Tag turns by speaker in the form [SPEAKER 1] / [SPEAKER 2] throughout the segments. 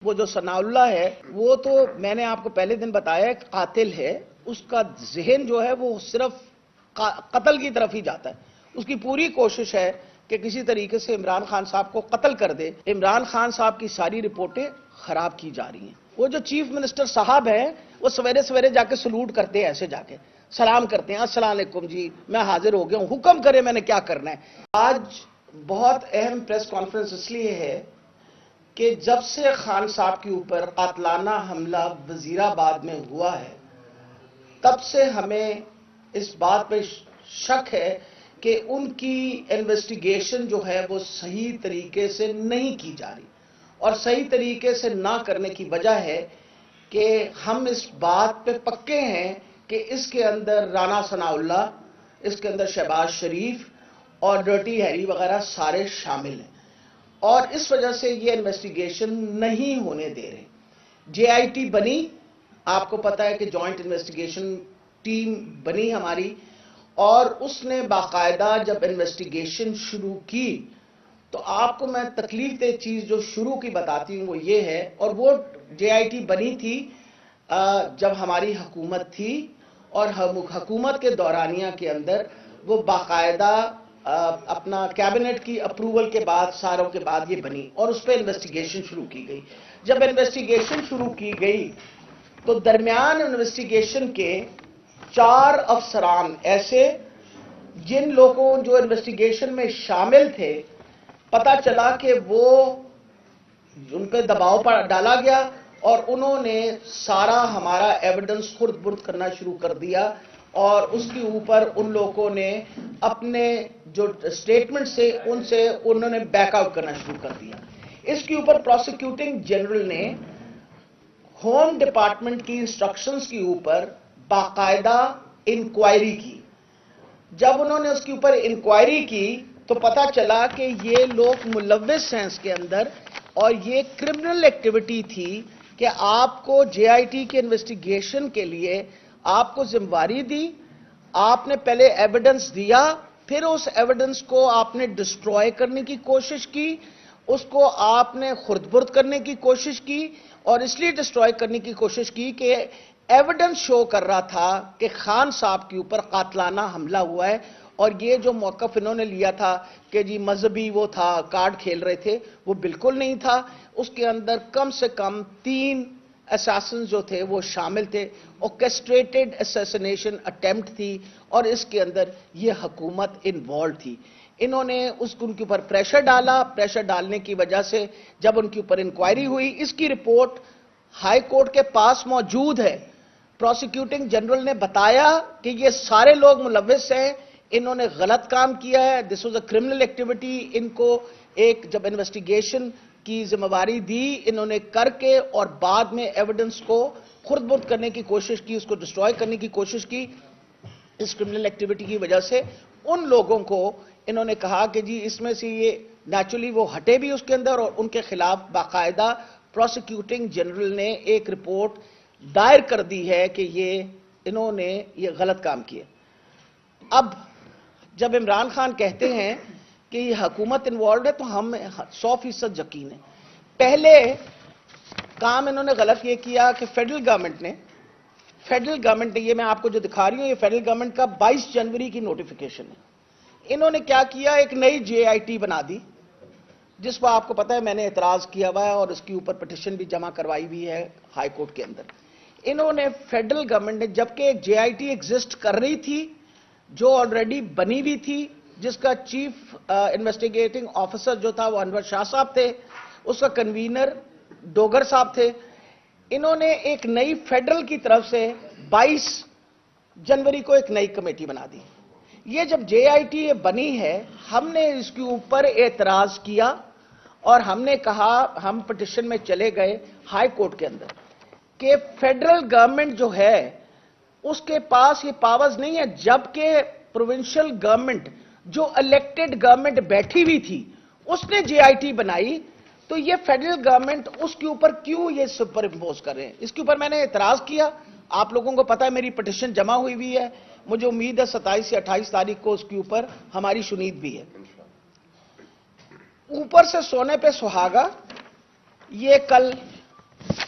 [SPEAKER 1] وہ جو ثناءاللہ ہے وہ تو میں نے آپ کو پہلے دن بتایا کہ قاتل ہے، اس کا ذہن جو ہے وہ صرف قتل کی طرف ہی جاتا ہے۔ اس کی پوری کوشش ہے کہ کسی طریقے سے عمران خان صاحب کو قتل کر دے۔ عمران خان صاحب کی ساری رپورٹیں خراب کی جا رہی ہیں۔ وہ جو چیف منسٹر صاحب ہیں وہ سویرے سویرے جا کے سلوٹ کرتے ہیں، ایسے جا کے سلام کرتے ہیں، السلام علیکم جی میں حاضر ہو گیا ہوں، حکم کرے میں نے کیا کرنا ہے۔ آج بہت اہم پریس کانفرنس اس لیے ہے کہ جب سے خان صاحب کے اوپر قاتلانہ حملہ وزیر آباد میں ہوا ہے تب سے ہمیں اس بات پہ شک ہے کہ ان کی انویسٹیگیشن جو ہے وہ صحیح طریقے سے نہیں کی جا رہی، اور صحیح طریقے سے نہ کرنے کی وجہ ہے کہ ہم اس بات پہ پکے ہیں کہ اس کے اندر رانا ثناءاللہ، اس کے اندر شہباز شریف اور ڈرٹی ہیری وغیرہ سارے شامل ہیں، اور اس وجہ سے یہ انویسٹیگیشن نہیں ہونے دے رہے۔ جے آئی ٹی بنی، آپ کو پتا ہے کہ جوائنٹ انویسٹیگیشن ٹیم بنی ہماری، اور اس نے باقاعدہ جب انویسٹیگیشن شروع کی تو آپ کو میں تکلیف دہ چیز جو شروع کی بتاتی ہوں وہ یہ ہے، اور وہ جے آئی ٹی بنی تھی جب ہماری حکومت تھی، اور حکومت کے دورانیہ کے اندر وہ باقاعدہ اپنا کیبنٹ کی اپروول کے بعد ساروں کے بعد یہ بنی، اور اس پہ انویسٹیگیشن شروع کی گئی۔ جب انویسٹیگیشن شروع کی گئی تو درمیان انویسٹیگیشن کے 4 افسران ایسے جن لوگوں جو انویسٹیگیشن میں شامل تھے، پتا چلا کہ وہ ان پہ دباؤ پر ڈالا گیا اور انہوں نے سارا ہمارا ایویڈنس خرد برد کرنا شروع کر دیا، اور اس کے اوپر ان لوگوں نے اپنے جو سٹیٹمنٹ سے انہوں نے بیک آؤٹ کرنا شروع کر دیا۔ اس کے اوپر پروسیکیوٹنگ جنرل نے ہوم ڈپارٹمنٹ کی انسٹرکشنز کے اوپر باقاعدہ انکوائری کی۔ جب انہوں نے اس کے اوپر انکوائری کی تو پتا چلا کہ یہ لوگ ملوث ہیں اس کے اندر، اور یہ کرمنل ایکٹیویٹی تھی کہ آپ کو جے آئی ٹی کے انویسٹیگیشن کے لیے آپ کو ذمہ داری دی، آپ نے پہلے ایویڈنس دیا، پھر اس ایویڈنس کو آپ نے ڈسٹروائے کرنے کی کوشش کی، اس کو آپ نے خرد برد کرنے کی کوشش کی، اور اس لیے ڈسٹروائے کرنے کی کوشش کی کہ ایویڈنس شو کر رہا تھا کہ خان صاحب کے اوپر قاتلانہ حملہ ہوا ہے، اور یہ جو موقف انہوں نے لیا تھا کہ جی مذہبی وہ تھا، کارڈ کھیل رہے تھے، وہ بالکل نہیں تھا۔ اس کے اندر کم سے کم 3 اساسن جو تھے وہ شامل تھے، orchestrated assassination attempt تھی، اور اس کے اندر یہ حکومت انوالوڈ تھی۔ انہوں نے ان کے اوپر پریشر ڈالا، پریشر ڈالنے کی وجہ سے جب ان کے اوپر انکوائری ہوئی، اس کی رپورٹ ہائی کورٹ کے پاس موجود ہے۔ پروسیکیوٹنگ جنرل نے بتایا کہ یہ سارے لوگ ملوث ہیں، انہوں نے غلط کام کیا ہے، this was a criminal activity. ان کو ایک جب انویسٹیگیشن کی ذمہ داری دی انہوں نے کر کے، اور بعد میں ایویڈنس کو خرد برد کرنے کی کوشش کی، اس کو ڈسٹروائے کرنے کی کوشش کی۔ اس کرمنل ایکٹیویٹی کی وجہ سے ان لوگوں کو انہوں نے کہا کہ جی اس میں سے یہ نیچرلی وہ ہٹے بھی اس کے اندر، اور ان کے خلاف باقاعدہ پروسیکیوٹنگ جنرل نے ایک رپورٹ دائر کر دی ہے کہ انہوں نے یہ غلط کام کیا۔ اب جب عمران خان کہتے ہیں کہ یہ حکومت انوالوڈ ہے تو ہم 100% یقین ہے۔ پہلے کام انہوں نے غلط یہ کیا کہ فیڈرل گورنمنٹ نے یہ میں آپ کو جو دکھا رہی ہوں، یہ فیڈرل گورنمنٹ کا 22 جنوری کی نوٹیفیکیشن ہے۔ انہوں نے کیا کیا، ایک نئی جے آئی ٹی بنا دی، جس پر آپ کو پتا ہے میں نے اعتراض کیا ہوا ہے، اور اس کے اوپر پٹیشن بھی جمع کروائی ہوئی ہے ہائی کورٹ کے اندر۔ انہوں نے فیڈرل گورنمنٹ نے، جبکہ ایک جے آئی ٹی ایگزسٹ کر رہی تھی جو آلریڈی بنی ہوئی تھی، جس کا چیف انویسٹیگیٹنگ آفیسر جو تھا وہ انور شاہ صاحب تھے، اس کا کنوینر ڈوگر صاحب تھے، انہوں نے ایک نئی فیڈرل کی طرف سے 22 جنوری کو ایک نئی کمیٹی بنا دی۔ یہ جب جے آئی ٹی بنی ہے، ہم نے اس کے اوپر اعتراض کیا، اور ہم نے کہا، ہم پٹیشن میں چلے گئے ہائی کورٹ کے اندر کہ فیڈرل گورنمنٹ جو ہے اس کے پاس یہ پاورز نہیں ہے، جبکہ پروونشل گورنمنٹ جو الیکٹڈ گورنمنٹ بیٹھی ہوئی تھی اس نے جے آئی ٹی بنائی، تو یہ فیڈرل گورنمنٹ اس کے اوپر کیوں یہ سپر امپوز کر رہے ہیں؟ اس کے اوپر میں نے اعتراض کیا۔ آپ لوگوں کو پتا ہے میری پٹیشن جمع ہوئی ہے، مجھے امید ہے 27 یا 28 تاریخ کو اس کے اوپر ہماری سنید بھی ہے۔ اوپر سے سونے پہ سہاگا، یہ کل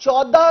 [SPEAKER 1] 14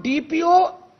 [SPEAKER 1] DPO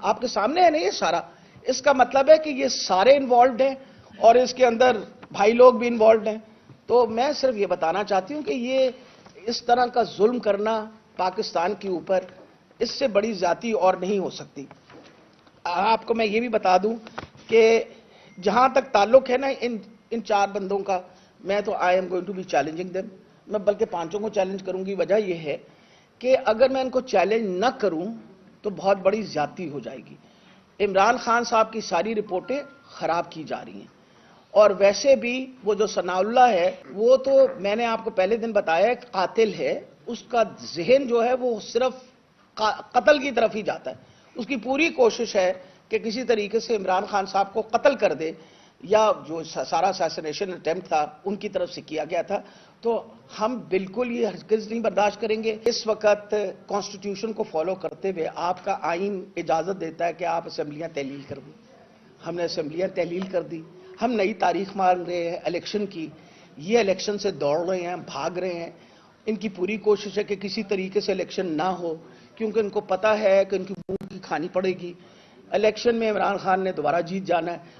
[SPEAKER 1] آپ کے سامنے ہے نا یہ سارا. اس کا مطلب ہے کہ یہ سارے انوالوڈ ہیں اور اس کے اندر بھائی لوگ بھی انوالوڈ ہیں. تو میں صرف یہ بتانا چاہتی ہوں کہ یہ اس طرح کا ظلم کرنا پاکستان کے اوپر اس سے بڑی زیادتی اور نہیں ہو سکتی. آپ کو میں یہ بھی بتا دوں کہ جہاں تک تعلق ہے نا ان 4 بندوں کا, میں تو I am going to be challenging them. میں بلکہ 5 کو چیلنج کروں گی. وجہ یہ ہے کہ اگر میں ان کو چیلنج نہ کروں تو بہت بڑی زیادتی ہو جائے گی. عمران خان صاحب کی ساری رپورٹیں خراب کی جا رہی ہیں, اور ویسے بھی وہ جو ثناء اللہ ہے وہ تو میں نے آپ کو پہلے دن بتایا کہ قاتل ہے. اس کا ذہن جو ہے وہ صرف قتل کی طرف ہی جاتا ہے. اس کی پوری کوشش ہے کہ کسی طریقے سے عمران خان صاحب کو قتل کر دے, یا جو سارا اسیسینیشن اٹیمپٹ تھا ان کی طرف سے کیا گیا تھا. تو ہم بالکل یہ ہرگز نہیں برداشت کریں گے. اس وقت کانسٹیٹیوشن کو فالو کرتے ہوئے آپ کا آئین اجازت دیتا ہے کہ آپ اسمبلیاں تحلیل کر دیں. ہم نے اسمبلیاں تحلیل کر دی. ہم نئی تاریخ مانگ رہے ہیں الیکشن کی. یہ الیکشن سے دوڑ رہے ہیں, بھاگ رہے ہیں. ان کی پوری کوشش ہے کہ کسی طریقے سے الیکشن نہ ہو, کیونکہ ان کو پتا ہے کہ ان کی منہ کی کھانی پڑے گی. الیکشن میں عمران خان نے دوبارہ جیت جانا ہے.